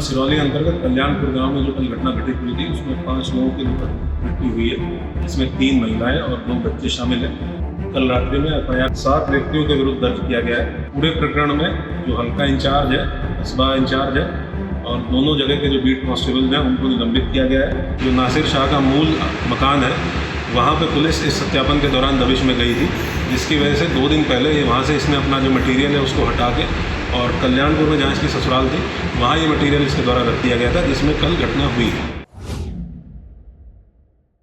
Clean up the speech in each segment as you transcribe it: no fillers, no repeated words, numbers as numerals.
सिरौली अंतर्गत कल्याणपुर गांव में जो कल घटना घटित हुई थी उसमें 5 लोगों की मृत्यु हुई है, जिसमें 3 महिलाएं और 2 बच्चे शामिल हैं। कल रात्रि में एफआईआर 7 व्यक्तियों के विरुद्ध दर्ज किया गया है। पूरे प्रकरण में जो हल्का इंचार्ज है, कस्बा इंचार्ज है और दोनों जगह के जो बीट कांस्टेबल हैं उनको निलंबित किया गया है। जो नासिर शाह का मूल मकान है वहाँ पे पुलिस इस सत्यापन के दौरान दबिश में गई थी, जिसकी वजह से 2 दिन पहले वहाँ से इसने अपना जो मटेरियल है उसको हटा के और कल्याणपुर में जहाँ इसकी ससुराल थी वहाँ ये मटेरियल इसके द्वारा रख दिया गया था, जिसमें कल घटना हुई है।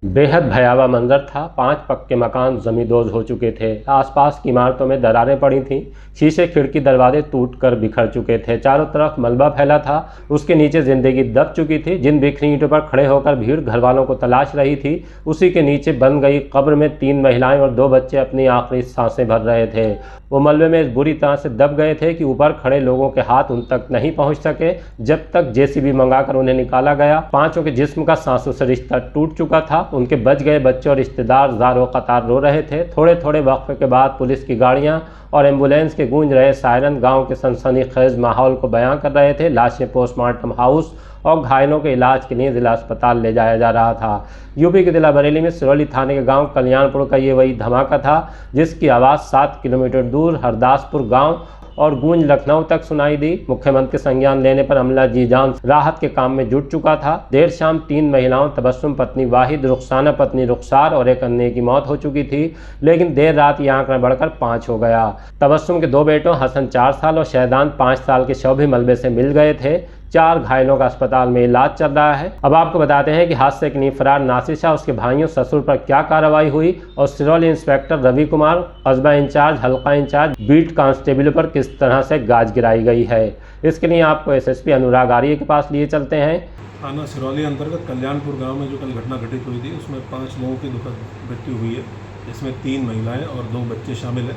बेहद भयावह मंजर था। 5 पक्के मकान जमींदोज हो चुके थे। आसपास की इमारतों में दरारें पड़ी थीं। शीशे खिड़की दरवाजे टूटकर बिखर चुके थे। चारों तरफ मलबा फैला था। उसके नीचे जिंदगी दब चुकी थी। जिन बिखरी ईंटों पर खड़े होकर भीड़ घर वालों को तलाश रही थी, उसी के नीचे बन गई कब्र में 3 महिलाएं और 2 बच्चे अपनी आखिरी सांसें भर रहे थे। वो मलबे में इस बुरी तरह से दब गए थे कि ऊपर खड़े लोगों के हाथ उन तक नहीं पहुंच सके जब तक जेसीबी मंगाकर उन्हें निकाला गया। 5 के जिस्म का सांसों से रिश्ता टूट चुका था। उनके बच गए बच्चे और रिश्तेदार ज़ारो कतार रो रहे थे। थोड़े थोड़े वक्फे के बाद पुलिस की गाड़ियां और एम्बुलेंस के गूंज रहे सायरन गांव के सनसनीखेज माहौल को बयां कर रहे थे। लाशें पोस्टमार्टम हाउस और घायलों के इलाज के लिए जिला अस्पताल ले जाया जा रहा था। यूपी के जिला बरेली में सिरौली थाने के गांव कल्याणपुर का ये वही धमाका था जिसकी आवाज़ 7 किलोमीटर दूर हरदासपुर गांव और गूंज लखनऊ तक सुनाई दी। मुख्यमंत्री संज्ञान लेने पर अमला जी जान राहत के काम में जुट चुका था। देर शाम 3 महिलाओं तबस्सुम पत्नी वाहिद, रुखसाना पत्नी रुखसार और एक अन्य की मौत हो चुकी थी, लेकिन देर रात यह आंकड़ा बढ़कर 5 हो गया। तबस्सुम के 2 बेटों हसन 4 साल और शहदान 5 साल के शव भी मलबे से मिल गए थे। 4 घायलों का अस्पताल में इलाज चल रहा है। अब आपको बताते हैं कि हादसे के लिए फरार नासिर शाह, उसके भाइयों ससुर पर क्या कार्रवाई हुई और सिरौली इंस्पेक्टर रवि कुमार, कस्बा इंचार्ज, हल्का इंचार्ज, बीट कांस्टेबल पर किस तरह से गाज गिराई गई है। इसके लिए आपको एसएसपी अनुराग आर्य के पास लिए चलते हैं। थाना सिरौली अंतर्गत कल्याणपुर गांव में जो कल घटना घटित हुई थी उसमें 5 लोगों की दुखद मृत्यु हुई है, जिसमें 3 महिलाएं और 2 बच्चे शामिल हैं।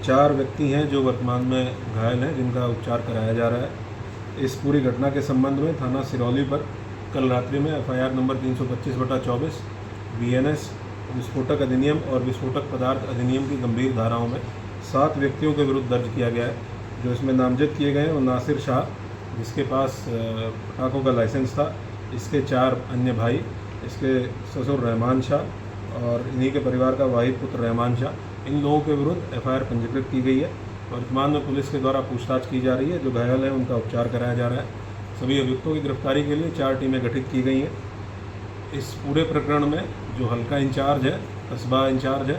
4 व्यक्ति हैं जो वर्तमान में घायल हैं, जिनका उपचार कराया जा रहा है। इस पूरी घटना के संबंध में थाना सिरौली पर कल रात्रि में एफआईआर नंबर 325/24 बीएनएस विस्फोटक अधिनियम और विस्फोटक पदार्थ अधिनियम की गंभीर धाराओं में 7 व्यक्तियों के विरुद्ध दर्ज किया गया है। जो इसमें नामजद किए गए हैं वो नासिर शाह, जिसके पास पटाखों का लाइसेंस था, इसके 4 अन्य भाई, इसके ससुर रहमान शाह और इन्हीं के परिवार का वाहिद पुत्र रहमान शाह। इन लोगों के विरुद्ध एफआईआर पंजीकृत की गई है। वर्तमान में पुलिस के द्वारा पूछताछ की जा रही है। जो घायल हैं उनका उपचार कराया जा रहा है। सभी अभियुक्तों की गिरफ्तारी के लिए 4 टीमें गठित की गई हैं। इस पूरे प्रकरण में जो हल्का इंचार्ज है, कस्बा इंचार्ज है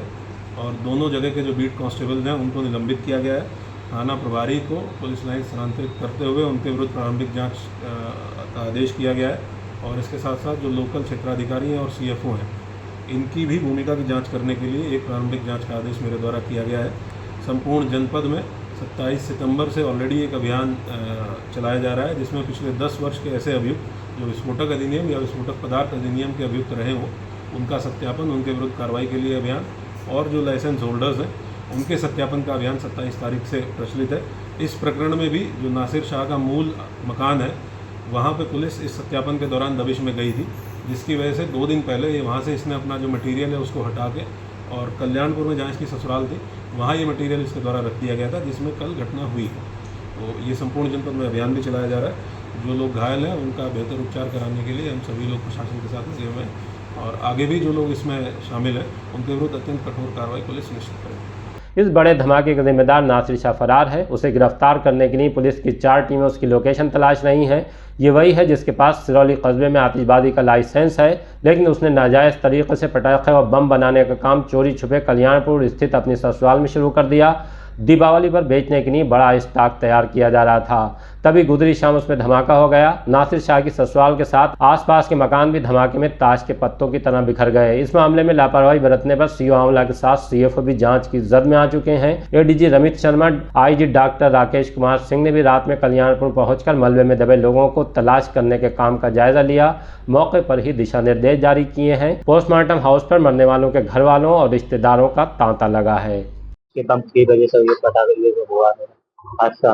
और दोनों जगह के जो बीट कांस्टेबल हैं उनको निलंबित किया गया है। थाना प्रभारी को पुलिस लाइन स्थानांतरित करते हुए उनके विरुद्ध प्रारंभिक जाँच का आदेश किया गया है और इसके साथ साथ जो लोकल क्षेत्राधिकारी हैं और सीएफओ हैं, इनकी भी भूमिका की जाँच करने के लिए एक प्रारंभिक जाँच का आदेश मेरे द्वारा किया गया है। संपूर्ण जनपद में 27 सितंबर से ऑलरेडी एक अभियान चलाया जा रहा है, जिसमें पिछले 10 वर्ष के ऐसे अभियुक्त जो विस्फोटक अधिनियम या विस्फोटक पदार्थ अधिनियम के अभियुक्त रहे हों, उनका सत्यापन, उनके विरुद्ध कार्रवाई के लिए अभियान और जो लाइसेंस होल्डर्स हैं उनके सत्यापन का अभियान 27 तारीख से प्रचलित है। इस प्रकरण में भी जो नासिर शाह का मूल मकान है वहाँ पर पुलिस इस सत्यापन के दौरान दबिश में गई थी, जिसकी वजह से 2 दिन पहले वहाँ से इसने अपना जो मटीरियल है उसको हटा के और कल्याणपुर में जहाँ इसकी ससुराल थी वहाँ ये मटेरियल इसके द्वारा रख दिया गया था, जिसमें कल घटना हुई है। तो ये संपूर्ण जनपद में अभियान भी चलाया जा रहा है। जो लोग घायल हैं उनका बेहतर उपचार कराने के लिए हम सभी लोग प्रशासन के साथ लगे हुए हैं और आगे भी जो लोग इसमें शामिल हैं उनके विरुद्ध अत्यंत कठोर कार्रवाई पुलिस सुनिश्चित करेगी। इस बड़े धमाके का जिम्मेदार नासिर शाह फरार है। उसे गिरफ्तार करने के लिए पुलिस की 4 टीमें उसकी लोकेशन तलाश रही हैं। ये वही है जिसके पास सिरौली कस्बे में आतिशबाजी का लाइसेंस है, लेकिन उसने नाजायज़ तरीके से पटाखे और बम बनाने का काम चोरी छुपे कल्याणपुर स्थित अपनी ससुराल में शुरू कर दिया। दीपावली पर बेचने के लिए बड़ा स्टॉक तैयार किया जा रहा था, तभी गुजरी शाम उसमें धमाका हो गया। नासिर शाह की ससुराल के साथ आसपास के मकान भी धमाके में ताश के पत्तों की तरह बिखर गए। इस मामले में लापरवाही बरतने पर सीओ आंवला के साथ सीएफओ भी जांच की जद में आ चुके हैं। ADG Ramit Sharma, IG doctor Rakesh Kumar Singh ने भी रात में कल्याणपुर पहुंचकर मलबे में दबे लोगों को तलाश करने के काम का जायजा लिया। मौके पर ही दिशा निर्देश जारी किए हैं। पोस्टमार्टम हाउस पर मरने वालों के घर वालों और रिश्तेदारों का तांता लगा है। के बम की वजह से ये पटाखे हुआ है हादसा।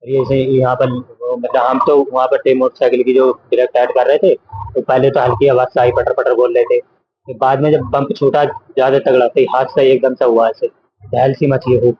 ये से यहाँ पर मतलब हम तो वहाँ पर थे, मोटरसाइकिल की जो डायरेक्ट ऐड कर रहे थे, तो पहले तो हल्की आवाज से आई पटर पटर बोल रहे थे, तो बाद में जब बम छूटा ज्यादा तगड़ा तो हादसा एकदम से हुआ, ऐसे दहल सी मची है।